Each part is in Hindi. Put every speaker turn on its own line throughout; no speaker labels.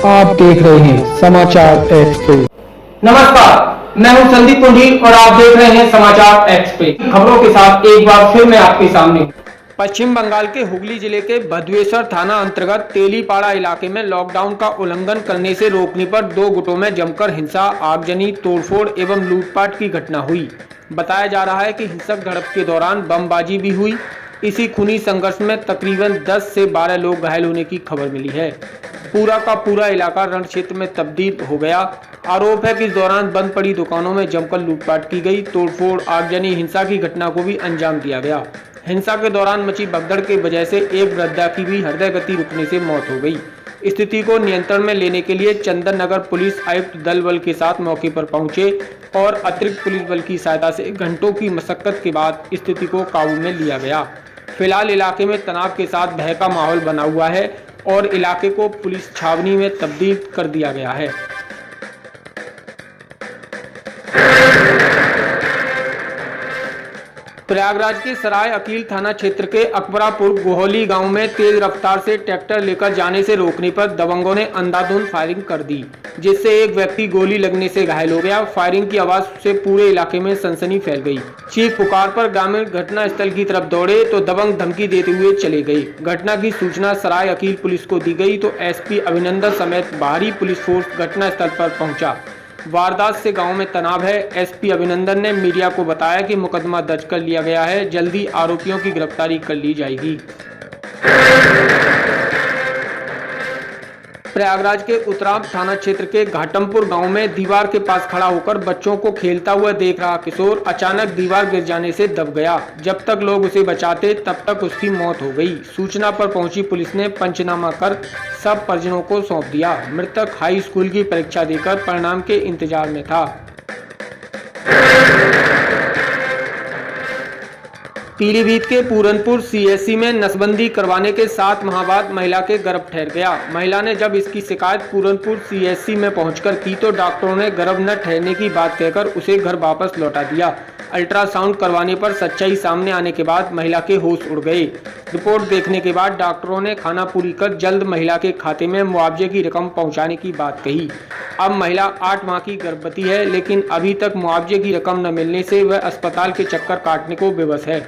आप देख रहे हैं समाचार एक्सप्रेस।
नमस्कार, मैं हूं संदीप पुंडीर और आप देख रहे हैं समाचार एक्सप्रेस। खबरों के साथ एक बार फिर मैं आपके सामने हूं। पश्चिम बंगाल के हुगली जिले के भदवेश्वर थाना अंतर्गत तेलीपाड़ा इलाके में लॉकडाउन का उल्लंघन करने से रोकने पर दो गुटों में जमकर हिंसा, आगजनी, तोड़फोड़ एवं लूटपाट की घटना हुई। बताया जा रहा है कि हिंसक झड़प के दौरान बमबाजी भी हुई। इसी खूनी संघर्ष में तकरीबन 10 से 12 लोग घायल होने की खबर मिली है। पूरा का पूरा इलाका रण क्षेत्र में तब्दील हो गया। आरोप है कि इस दौरान बंद पड़ी दुकानों में जमकर लूटपाट की गई। तोड़फोड़, आगजनी, हिंसा की घटना को भी अंजाम दिया गया। हिंसा के दौरान मची भगदड़ की वजह से एक वृद्धा की भी हृदय गति रुकने से मौत हो गई। स्थिति को नियंत्रण में लेने के लिए चंदन नगर पुलिस आयुक्त दल बल के साथ मौके पर पहुंचे और अतिरिक्त पुलिस बल की सहायता से घंटों की मशक्कत के बाद स्थिति को काबू में लिया गया। फिलहाल इलाके में तनाव के साथ भय का माहौल बना हुआ है और इलाके को पुलिस छावनी में तब्दील कर दिया गया है। प्रयागराज के सराय अकील थाना क्षेत्र के अकबरापुर गोहली गांव में तेज रफ्तार से ट्रैक्टर लेकर जाने से रोकने पर दबंगों ने अंधाधुंध फायरिंग कर दी, जिससे एक व्यक्ति गोली लगने से घायल हो गया। फायरिंग की आवाज से पूरे इलाके में सनसनी फैल गई। चीख पुकार पर ग्रामीण घटना स्थल की तरफ दौड़े तो दबंग धमकी देते हुए चले गए। घटना की सूचना सराय अकील पुलिस को दी गई तो एसपी अभिनंदन समेत भारी पुलिस फोर्स घटना स्थल पर पहुंचा। वारदात से गांव में तनाव है। एसपी अभिनंदन ने मीडिया को बताया कि मुकदमा दर्ज कर लिया गया है, जल्दी आरोपियों की गिरफ्तारी कर ली जाएगी। प्रयागराज के उत्तराब थाना क्षेत्र के घाटमपुर गांव में दीवार के पास खड़ा होकर बच्चों को खेलता हुआ देख रहा किशोर अचानक दीवार गिर जाने से दब गया। जब तक लोग उसे बचाते तब तक उसकी मौत हो गई। सूचना पर पहुंची पुलिस ने पंचनामा कर सब परिजनों को सौंप दिया। मृतक हाई स्कूल की परीक्षा देकर परिणाम के इंतजार में था। पीलीभीत के पूरनपुर सीएससी में नसबंदी करवाने के 7 माह बाद महिला के गर्भ ठहर गया। महिला ने जब इसकी शिकायत पूरनपुर सीएससी में पहुंचकर की तो डॉक्टरों ने गर्भ न ठहरने की बात कहकर उसे घर वापस लौटा दिया। अल्ट्रासाउंड करवाने पर सच्चाई सामने आने के बाद महिला के होश उड़ गए। रिपोर्ट देखने के बाद डॉक्टरों ने खाना पूरी कर जल्द महिला के खाते में मुआवजे की रकम पहुंचाने की बात कही। अब महिला 8 माह की गर्भवती है, लेकिन अभी तक मुआवजे की रकम न मिलने से वह अस्पताल के चक्कर काटने को विवश है।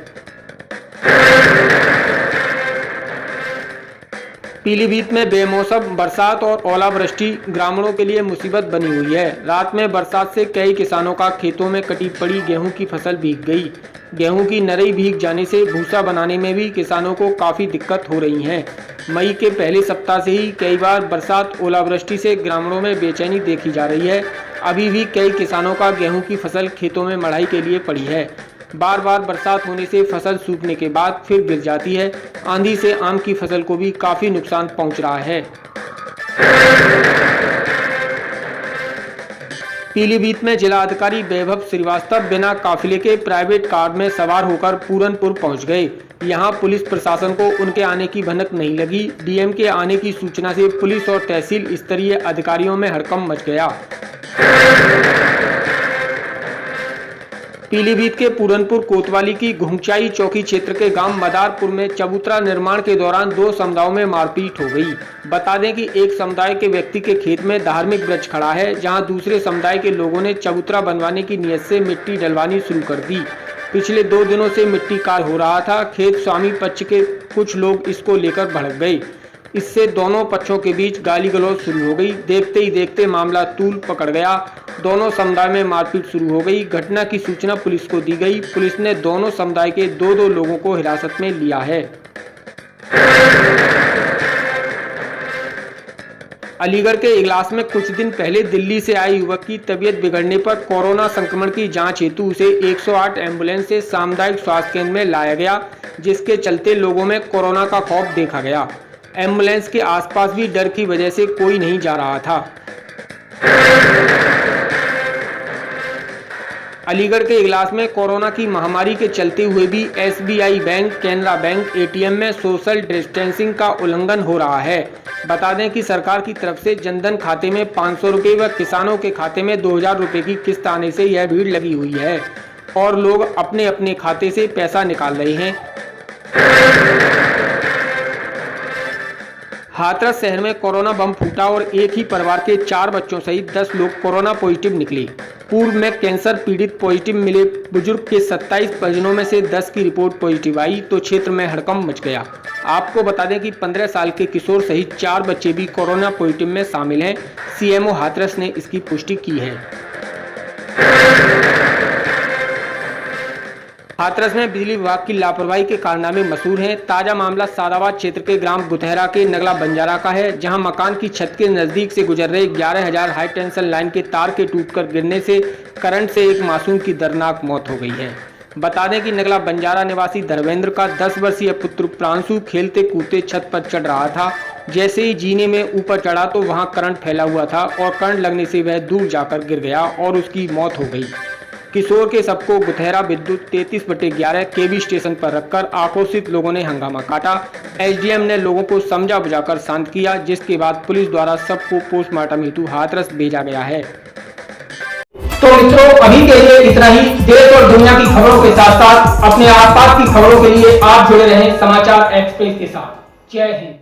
पीलीभीत में बेमौसम बरसात और ओलावृष्टि ग्रामीणों के लिए मुसीबत बनी हुई है। रात में बरसात से कई किसानों का खेतों में कटी पड़ी गेहूं की फसल भीग गई। गेहूं की नरई भीग जाने से भूसा बनाने में भी किसानों को काफ़ी दिक्कत हो रही है। मई के पहले सप्ताह से ही कई बार बरसात ओलावृष्टि से ग्रामीणों में बेचैनी देखी जा रही है। अभी भी कई किसानों का गेहूं की फसल खेतों में मढ़ाई के लिए पड़ी है। बार बार बरसात होने से फसल सूखने के बाद फिर गिर जाती है। आंधी से आम की फसल को भी काफी नुकसान पहुंच रहा है। पीलीभीत में जिला अधिकारी वैभव श्रीवास्तव बिना काफिले के प्राइवेट कार में सवार होकर पूरनपुर पहुंच गए। यहां पुलिस प्रशासन को उनके आने की भनक नहीं लगी। डीएम के आने की सूचना से पुलिस और तहसील स्तरीय अधिकारियों में हड़कंप मच गया। पीलीभीत के पूरनपुर कोतवाली की घुंगचाई चौकी क्षेत्र के गांव मदारपुर में चबूतरा निर्माण के दौरान 2 समुदायों में मारपीट हो गई। बता दें कि एक समुदाय के व्यक्ति के खेत में धार्मिक वृक्ष खड़ा है, जहां दूसरे समुदाय के लोगों ने चबूतरा बनवाने की नीयत से मिट्टी डलवानी शुरू कर दी। पिछले 2 दिनों से मिट्टी कार्य हो रहा था। खेत स्वामी पक्ष के कुछ लोग इसको लेकर भड़क गए। इससे दोनों पक्षों के बीच गाली गलौज शुरू हो गई। देखते ही देखते मामला तूल पकड़ गया। दोनों समुदाय में मारपीट शुरू हो गई। घटना की सूचना पुलिस को दी गई। पुलिस ने दोनों समुदाय के 2-2 लोगों को हिरासत में लिया है। अलीगढ़ के इगलास में कुछ दिन पहले दिल्ली से आए युवक की तबीयत बिगड़ने पर कोरोना संक्रमण की जांच हेतु उसे 108 एम्बुलेंस से सामुदायिक स्वास्थ्य केंद्र में लाया गया, जिसके चलते लोगों में कोरोना का खौफ देखा गया। एम्बुलेंस के आसपास भी डर की वजह से कोई नहीं जा रहा था। अलीगढ़ के इगलास में कोरोना की महामारी के चलते हुए भी SBI bank, Canara bank ATM में सोशल डिस्टेंसिंग का उल्लंघन हो रहा है। बता दें कि सरकार की तरफ से जनधन खाते में 500 रुपये व किसानों के खाते में 2000 रुपये की किस्त आने से यह भीड़ लगी हुई है और लोग अपने अपने खाते से पैसा निकाल रहे हैं। हाथरस शहर में कोरोना बम फूटा और एक ही परिवार के 4 बच्चों सहित 10 लोग कोरोना पॉजिटिव निकले। पूर्व में कैंसर पीड़ित पॉजिटिव मिले बुजुर्ग के 27 परिजनों में से 10 की रिपोर्ट पॉजिटिव आई तो क्षेत्र में हड़कंप मच गया। आपको बता दें कि 15 साल के किशोर सहित 4 बच्चे भी कोरोना पॉजिटिव में शामिल हैं। सीएमओ हाथरस ने इसकी पुष्टि की है। हाथरस में बिजली विभाग की लापरवाही के कारनामे मशहूर हैं। ताजा मामला सादाबाद क्षेत्र के ग्राम गुथेरा के नगला बंजारा का है, जहां मकान की छत के नजदीक से गुजर रहे 11,000 हाई टेंशन लाइन के तार के टूटकर गिरने से करंट से एक मासूम की दर्दनाक मौत हो गई है। बता दें कि नगला बंजारा निवासी धर्मेंद्र का 10 वर्षीय पुत्र प्रांशु खेलते कूदते छत पर चढ़ रहा था। जैसे ही जीने में ऊपर चढ़ा तो वहां करंट फैला हुआ था और करंट लगने से वह दूर जाकर गिर गया और उसकी मौत हो गई। किशोर के शव को गुथेरा विद्युत 33/11 केवी स्टेशन पर रखकर आक्रोशित लोगों ने हंगामा काटा। एसडीएम ने लोगों को समझा बुझाकर शांत किया, जिसके बाद पुलिस द्वारा शव को पोस्टमार्टम हेतु हाथरस भेजा गया है।
तो मित्रों, अभी के लिए इतना ही। देश और दुनिया की खबरों के साथ साथ अपने आसपास की खबरों के लिए आप जुड़े रहें समाचार एक्सप्रेस के साथ। जय हिंद।